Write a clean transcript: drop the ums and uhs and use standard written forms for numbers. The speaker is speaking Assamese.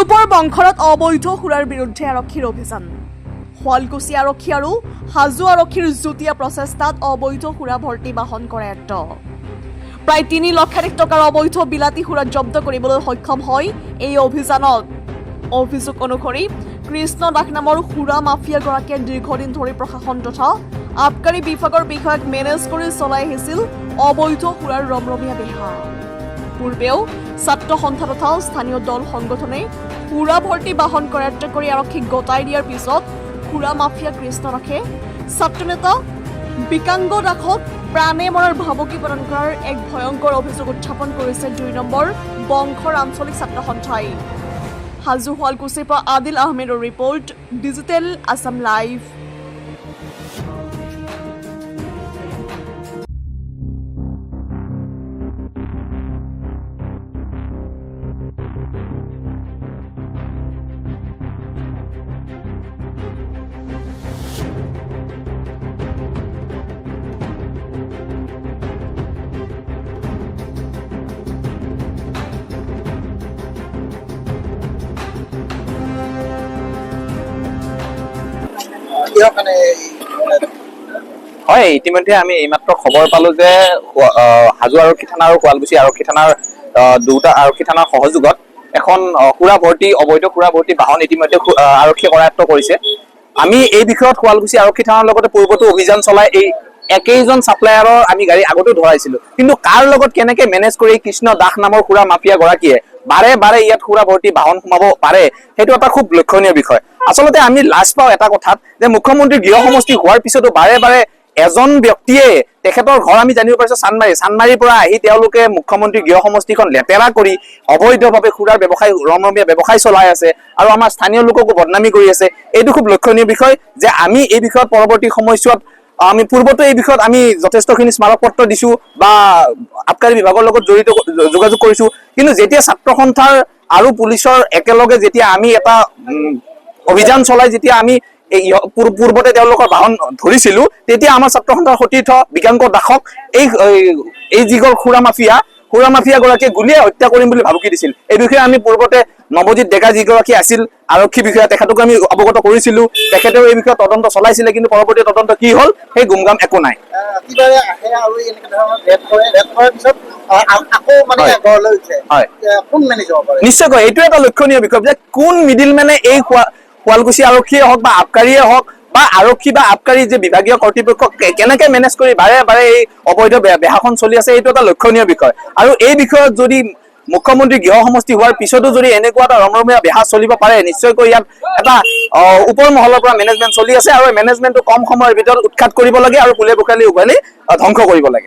গ্ৰুপৰ বংশৰত অবৈধ সুৰাৰ বিৰুদ্ধে আৰক্ষীৰ অভিযান। শুৱালকুছি আৰক্ষী আৰু হাজো আৰক্ষীৰ যুটীয়া প্ৰচেষ্টাত অবৈধ সুৰা ভৰ্তি বাহন কৰায়ত্ব। প্ৰায় 3 লক্ষাধিক টকাৰ অবৈধ বিলাতী সুৰা জব্দ কৰিবলৈ সক্ষম হয় এই অভিযানত। অভিযোগ অনুসৰি কৃষ্ণ দাস নামৰ সুৰা মাফিয়াগৰাকীয়ে দীৰ্ঘদিন ধৰি প্ৰশাসন তথা আবকাৰী বিভাগৰ বিষয়াক মেনেজ কৰি চলাই আহিছিল অবৈধ সুৰাৰ ৰমৰমীয়া বেহা। পূৰ্বেও ছাত্ৰ সন্থা তথা স্থানীয় দল সংগঠনে সুৰা ভৰ্তি বাহন কৰায়ত্ব কৰি আৰক্ষীক গতাই দিয়াৰ পিছত সুৰা মাফিয়া কৃষ্ণ দাসে ছাত্ৰ নেতা বিকাংগ দাসক প্ৰাণে মৰাৰ ভাবুকি প্ৰদান কৰাৰ এক ভয়ংকৰ অভিযোগ উত্থাপন কৰিছে 2 নম্বৰ বংশৰ আঞ্চলিক ছাত্ৰ সন্থাই। হাজো শুৱালকুছিৰ পৰা আদিল আহমেদৰ ৰিপৰ্ট, ডিজিটেল আছাম লাইভ। হয়, ইতিমধ্যে আমি এইমাত্ৰ খবৰ পালো যে হাজো আৰক্ষী থানা আৰু শুৱালকুছি আৰক্ষী থানাৰ দুটা আৰক্ষী থানাৰ সহযোগত এখন অবৈধ সুৰা ভৰ্তি বাহন ইতিমধ্যে আৰক্ষীয়ে কৰায়ত্ব কৰিছে। আমি এই বিষয়ত শুৱালকুছি আৰক্ষী থানাৰ লগতে পূৰ্বতো অভিযান চলাই এই একেইজন ছাপ্লায়াৰৰ আমি গাড়ী আগতেও ধৰাইছিলো, কিন্তু কাৰ লগত কেনেকে মেনেজ কৰি কৃষ্ণ দাস নামৰ সুৰা মাফিয়া গৰাকীয়ে বাৰে বাৰে ইয়াত সুৰা ভৰ্তি বাহন সোমাব পাৰে, সেইটো এটা খুব লক্ষণীয় বিষয়। আচলতে আমি লাজ পাওঁ এটা কথাত যে মুখ্যমন্ত্ৰীৰ গৃহ সমষ্টি হোৱাৰ পিছতো বাৰে বাৰে এজন ব্যক্তিয়ে তেখেতৰ ঘৰ আমি জানিব পাৰিছো চানমাৰীৰ পৰা আহি তেওঁলোকে মুখ্যমন্ত্ৰীৰ গৃহ সমষ্টিখন লেতেৰা কৰি অবৈধভাৱে সুৰাৰ ব্যৱসায় ৰমৰমীয়া ব্যৱসায় চলাই আছে আৰু আমাৰ স্থানীয় লোককো বদনামী কৰি আছে। এইটো খুব লক্ষণীয় বিষয় যে আমি এই বিষয়ত পৰৱৰ্তী সময়ছোৱাত আমি পূৰ্বতে এই বিষয়ত আমি যথেষ্টখিনি স্মাৰক পত্ৰ দিছো বা আবকাৰী বিভাগৰ লগত জড়িত যোগাযোগ কৰিছো, কিন্তু যেতিয়া ছাত্ৰ সন্থাৰ আৰু পুলিচৰ একেলগে যেতিয়া আমি এটা অভিযান চলাই যেতিয়া আমি পূৰ্বতে তেওঁলোকৰ বাহন ধৰিছিলো, তেতিয়া আমাৰ ছাত্ৰ সন্থাৰ সতীৰ্থ বিকাংক দাসক এই যিগল সুৰা মাফিয়া গৰাকীয়ে গুলীয়াই হত্যা কৰিম বুলি ভাবুকি দিছিল। এই বিষয়ে আমি পূৰ্বতে নৱজিৎ ডেকা যিগৰাকী আছিল আৰক্ষী বিষয়া তেখেতক আমি অৱগত কৰিছিলো, তেখেতেও এই বিষয়ে তদন্ত চলাইছিলে, কিন্তু পৰৱৰ্তী তদন্ত কি হল সেই গুমগাম একো নাই। নিশ্চয়কৈ এইটো এটা লক্ষণীয় বিষয় যে কোন মিডিলমেনে এই শুৱালকুছি আৰক্ষীয়ে হওক বা আবকাৰীয়ে হওক বা আৰক্ষী বা আবকাৰী যে বিভাগীয় কৰ্তৃপক্ষ কেনেকে মেনেজ কৰি বাৰে বাৰে এই অবৈধ বেহাখন চলি আছে, এইটো এটা লক্ষণীয় বিষয়। আৰু এই বিষয়ত যদি মুখ্যমন্ত্ৰী গৃহ সমষ্টি হোৱাৰ পিছতো যদি এনেকুৱা এটা ৰমৰমীয়া বেহা চলিব পাৰে, নিশ্চয়কৈ ইয়াত এটা ওপৰ মহলৰ পৰা মেনেজমেণ্ট চলি আছে আৰু এই মেনেজমেণ্টটো কম সময়ৰ ভিতৰত উৎখাত কৰিব লাগে আৰু পোলে পোখালি উঘালি ধ্বংস কৰিব লাগে।